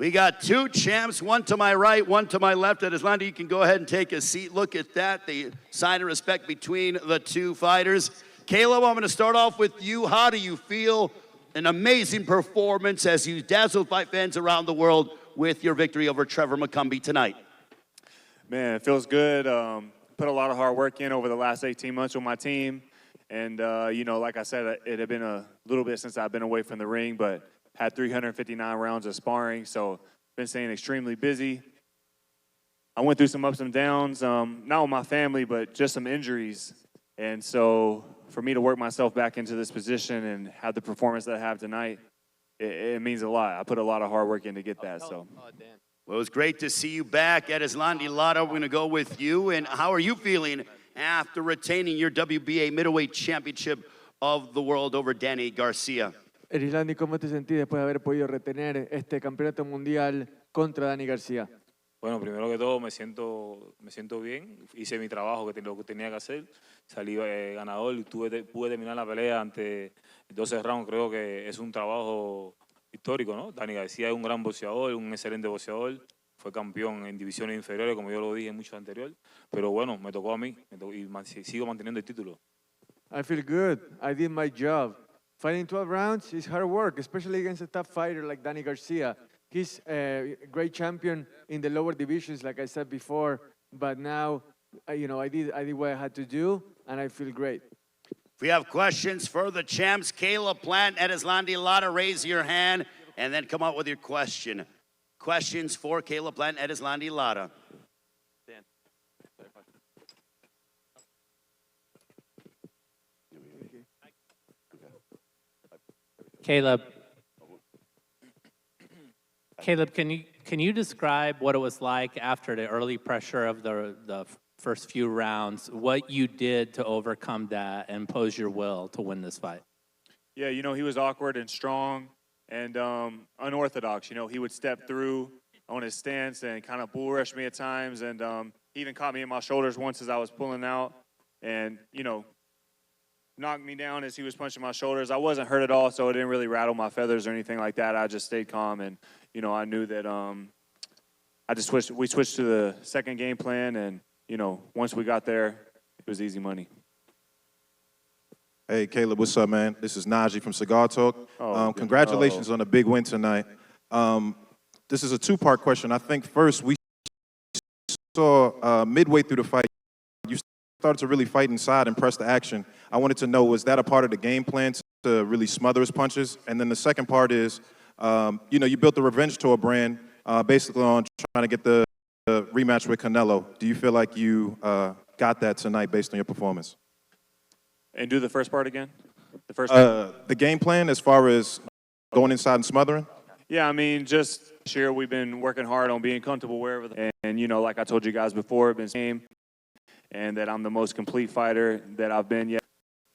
We got two champs, one to my right, one to my left. Erislandy, you can go ahead and take a seat. Look at that, the sign of respect between the two fighters. Caleb, I'm going to start off with you. How do you feel? An amazing performance as you dazzled fight fans around the world with your victory over Trevor McCumby tonight. Man, it feels good. Put a lot of hard work in over the last 18 months with my team. And, you know, like I said, it had been a little bit since I've been away from the ring, but had 359 rounds of sparring, so been staying extremely busy. I went through some ups and downs, not with my family, but just some injuries. And so for me to work myself back into this position and have the performance that I have tonight, it means a lot. I put a lot of hard work in to get that. So. Well, it was great to see you back at Erislandy Lara. We're going to go with you. And how are you feeling after retaining your WBA middleweight championship of the world over Danny Garcia? Erislandy, ¿cómo te sentís después de haber podido retener este campeonato mundial contra Danny Garcia? Bueno, primero que todo me siento bien, hice mi trabajo, lo que tenía que hacer, salí ganador y pude terminar la pelea ante 12 rounds, creo que es un trabajo histórico, ¿no? Danny Garcia es un gran boxeador, un excelente boxeador, fue campeón en divisiones inferiores, como yo lo dije en muchos anteriores, pero bueno, me tocó a mí y sigo manteniendo el título. I feel good, I did my job. Fighting 12 rounds is hard work, especially against a tough fighter like Danny Garcia. He's a great champion in the lower divisions, like I said before, but now, you know, I did what I had to do, and I feel great. If we have questions for the champs, Caleb, Plant, Erislandy Lara, raise your hand and then come out with your question. Questions for Caleb, Plant, Erislandy Lara. Caleb, can you describe what it was like after the early pressure of the first few rounds, what you did to overcome that and impose your will to win this fight? Yeah, you know, he was awkward and strong and unorthodox. You know, he would step through on his stance and kind of bull rush me at times, and he even caught me in my shoulders once as I was pulling out and, you know, knocked me down as he was punching my shoulders. I wasn't hurt at all, so it didn't really rattle my feathers or anything like that. I just stayed calm, and, you know, I knew that we switched to the second game plan, and, you know, once we got there, it was easy money. Hey, Caleb, what's up, man? This is Najee from Cigar Talk. Congratulations on a big win tonight. This is a two-part question. I think first, we saw midway through the fight, you started to really fight inside and press the action. I wanted to know, was that a part of the game plan to really smother his punches? And then the second part is, you know, you built the Revenge Tour brand basically on trying to get the rematch with Canelo. Do you feel like you got that tonight based on your performance? And do the first part again? The game plan as far as going inside and smothering? Yeah, I mean, just sure, we've been working hard on being comfortable wherever. And you know, like I told you guys before, it's been game, and that I'm the most complete fighter that I've been yet.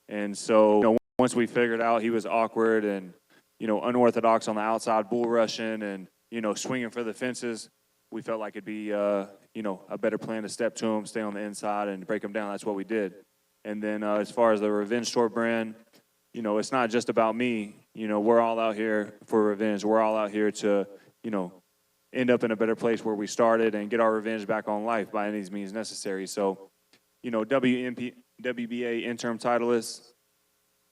And so, you know, once we figured out he was awkward and, you know, unorthodox on the outside, bull rushing and, you know, swinging for the fences, we felt like it'd be, you know, a better plan to step to him, stay on the inside, and break him down. That's what we did. And then as far as the Revenge Tour brand, you know, it's not just about me. You know, we're all out here for revenge. We're all out here to, you know, end up in a better place where we started and get our revenge back on life by any means necessary. So, you know, WBA interim titleist,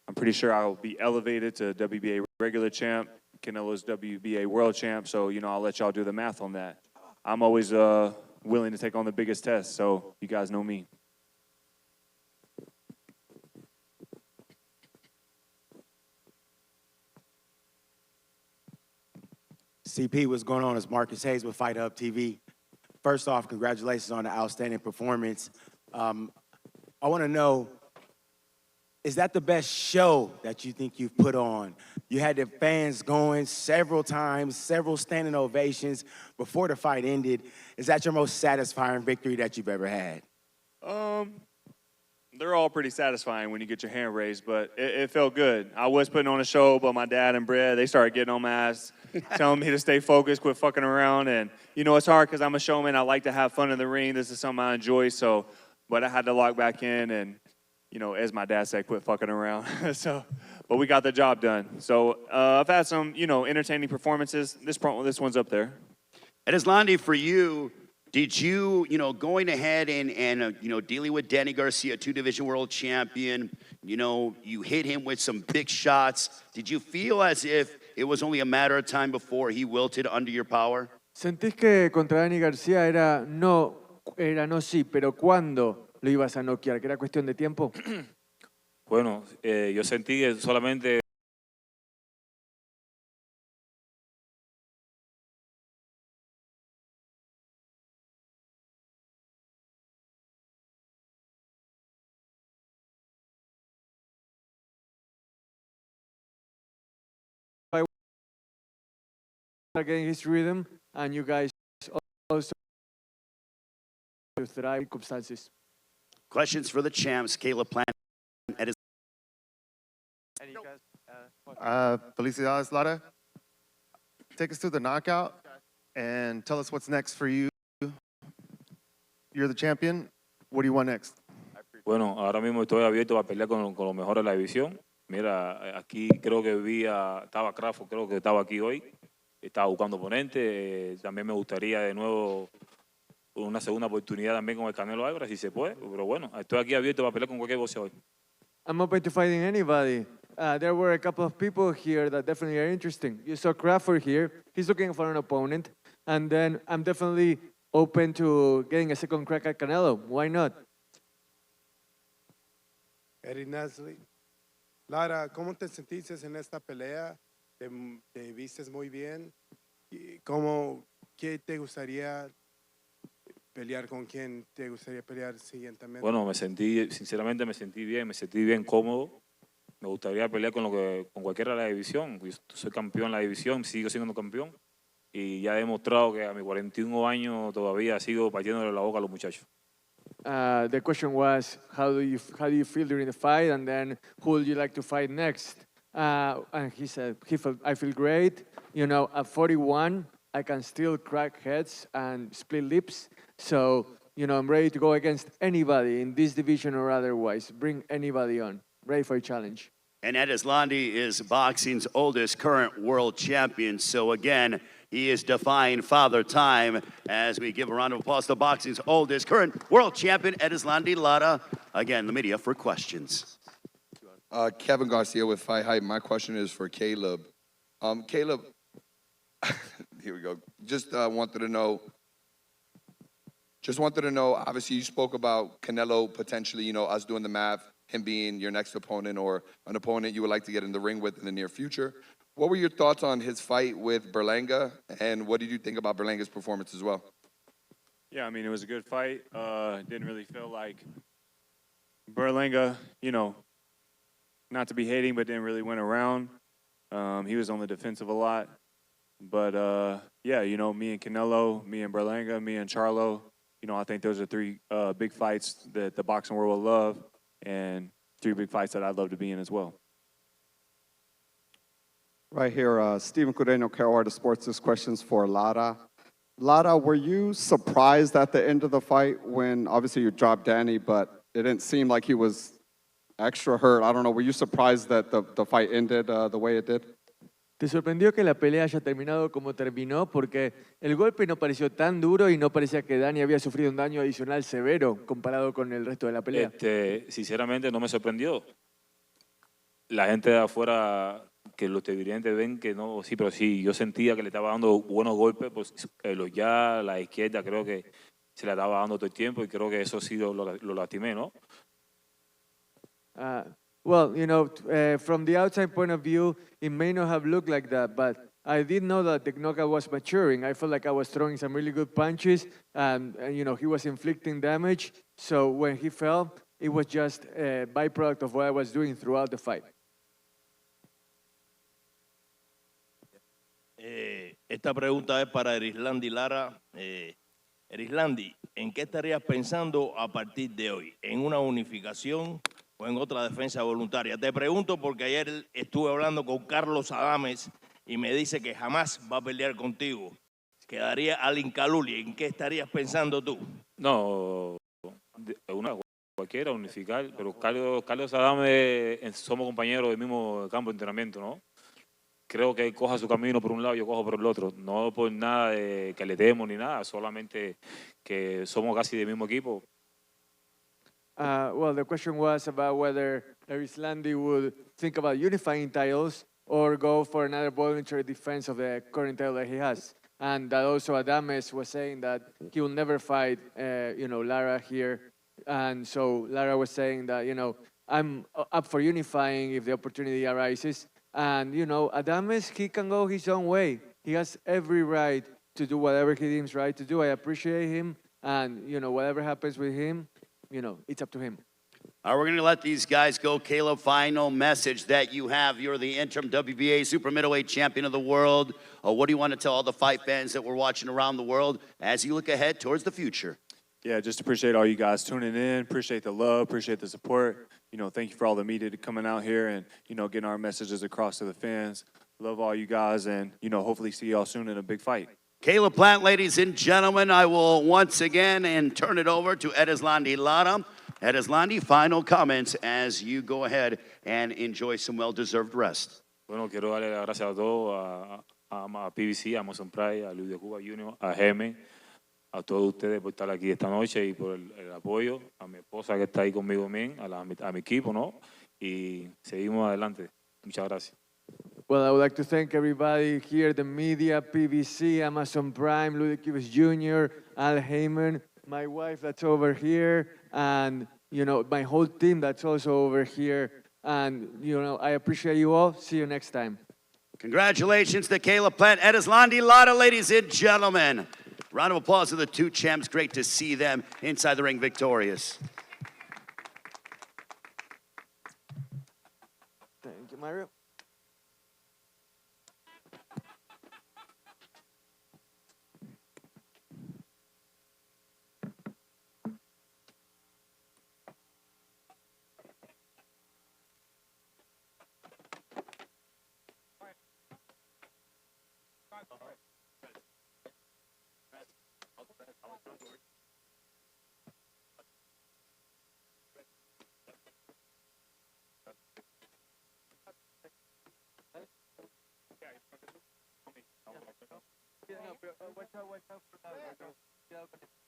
I'm pretty sure I'll be elevated to WBA regular champ. Canelo's WBA world champ. So, you know, I'll let y'all do the math on that. I'm always willing to take on the biggest test. So you guys know me. CP, what's going on? It's Marcus Hayes with Fight Hub TV. First off, congratulations on the outstanding performance. I want to know, is that the best show that you think you've put on? You had the fans going several times, several standing ovations before the fight ended. Is that your most satisfying victory that you've ever had? They're all pretty satisfying when you get your hand raised, but it felt good. I was putting on a show, but my dad and Brad, they started getting on my ass, telling me to stay focused, quit fucking around. And, you know, it's hard because I'm a showman. I like to have fun in the ring. This is something I enjoy, so, but I had to lock back in and, as my dad said, quit fucking around. But we got the job done. So I've had some, entertaining performances. This one's up there. Erislandy, for you, did you, going ahead and dealing with Danny Garcia, two-division world champion, you hit him with some big shots. Did you feel as if it was only a matter of time before he wilted under your power? ¿Sentís que contra Danny García era no sí, pero cuándo lo ibas a noquear? ¿Que era cuestión de tiempo? Bueno, yo sentí que solamente Getting his rhythm, and you guys also thrive circumstances. Questions for the champs, Caleb Plant. Felicidades, Lara. Take us through the knockout and tell us what's next for you. You're the champion. What do you want next? Bueno, ahora mismo estoy abierto a pelear con los mejores de la división. Mira, aquí creo que estaba Crawford, creo que estaba aquí hoy. Estaba buscando oponente. También me gustaría de nuevo una segunda oportunidad también con el Canelo Alvarez, si se puede. Pero bueno, estoy aquí abierto para pelear con cualquier boxeador. I'm open to fighting anybody. There were a couple of people here that definitely are interesting. You saw Crawford here. He's looking for an opponent. And then I'm definitely open to getting a second crack at Canelo. Why not? Erislandy Lara, ¿cómo te sentiste en esta pelea? ¿Te vistes muy bien? ¿Qué te gustaría pelear? ¿Con quién te gustaría pelear siguientemente? Bueno, sinceramente me sentí bien cómodo. Me gustaría pelear con cualquiera de la división. Yo soy campeón en la división, sigo siendo campeón. Y ya he demostrado que a mis 41 años todavía sigo partiéndole la boca a los muchachos. The question was, how do you feel during the fight? And then who would you like to fight next? And he said, I feel great. At 41, I can still crack heads and split lips. So, I'm ready to go against anybody in this division or otherwise. Bring anybody on. Ready for a challenge. And Erislandy is boxing's oldest current world champion. So again, he is defying father time as we give a round of applause to boxing's oldest current world champion, Erislandy Lara. Again, the media for questions. Kevin Garcia with Fight Hype. My question is for Caleb. Caleb, here we go. Just wanted to know, obviously you spoke about Canelo potentially, us doing the math, him being your next opponent or an opponent you would like to get in the ring with in the near future. What were your thoughts on his fight with Berlanga, and what did you think about Berlanga's performance as well? Yeah, I mean, it was a good fight. Didn't really feel like Berlanga, not to be hating, but didn't really win around. He was on the defensive a lot. But, yeah, me and Canelo, me and Berlanga, me and Charlo, I think those are three big fights that the boxing world will love, and three big fights that I'd love to be in as well. Right here, Stephen Cudeno, Carolina Sports. This question's for Lara. Lara, were you surprised at the end of the fight when, obviously, you dropped Danny, but it didn't seem like he was extra hurt? I don't know, were you surprised that the fight ended the way it did? ¿Te sorprendió que la pelea haya terminado como terminó? Porque el golpe no pareció tan duro y no parecía que Danny había sufrido un daño adicional severo comparado con el resto de la pelea. Sinceramente no me sorprendió. La gente de afuera, que los televidentes ven que no, sí, pero sí, yo sentía que le estaba dando buenos golpes, pues la izquierda creo que se le estaba dando todo el tiempo y creo que eso sí lo lastimé, ¿no? Well, from the outside point of view, it may not have looked like that, but I did know that the knockout was maturing. I felt like I was throwing some really good punches, and he was inflicting damage. So when he fell, it was just a byproduct of what I was doing throughout the fight. Esta pregunta es para Erislandy Lara. Erislandy, ¿en qué estarías pensando a partir de hoy? ¿En una unificación o en otra defensa voluntaria? Te pregunto porque ayer estuve hablando con Carlos Adames y me dice que jamás va a pelear contigo. Quedaría al Incaluli. ¿En qué estarías pensando tú? No, cualquiera, unificar. Pero Carlos Adame, somos compañeros del mismo campo de entrenamiento, ¿no? Creo que él coja su camino por un lado, yo cojo por el otro. No por nada de que le demos ni nada, solamente que somos casi del mismo equipo. Well, the question was about whether Erislandy would think about unifying titles or go for another voluntary defense of the current title that he has. And that also Adames was saying that he will never fight, Lara here. And so Lara was saying that, I'm up for unifying if the opportunity arises. And, Adames, he can go his own way. He has every right to do whatever he deems right to do. I appreciate him. And, whatever happens with him, it's up to him. All right, we're going to let these guys go. Caleb, final message that you have. You're the interim WBA super middleweight champion of the world. What do you want to tell all the fight fans that we're watching around the world as you look ahead towards the future? Yeah, just appreciate all you guys tuning in. Appreciate the love. Appreciate the support. Thank you for all the media coming out here and, getting our messages across to the fans. Love all you guys and, hopefully see y'all soon in a big fight. Caleb Plant, ladies and gentlemen, I will once again turn it over to Erislandy Lara. Erislandy, final comments as you go ahead and enjoy some well-deserved rest. Bueno, quiero darle las gracias a todos, a PBC, a Amazon Pride, a Luis de Cuba Junior, a Geme, a todos ustedes por estar aquí esta noche y por el apoyo, a mi esposa que está ahí conmigo también, a mi equipo, ¿no? Y seguimos adelante. Muchas gracias. Well, I would like to thank everybody here, the media, PBC, Amazon Prime, Luis de Cuba Jr., Al Heyman, my wife that's over here, and, my whole team that's also over here. And, I appreciate you all. See you next time. Congratulations to Caleb Plant, Erislandy Lara, ladies and gentlemen. Round of applause to the two champs. Great to see them inside the ring victorious. Thank you, Mario. Watch out for that.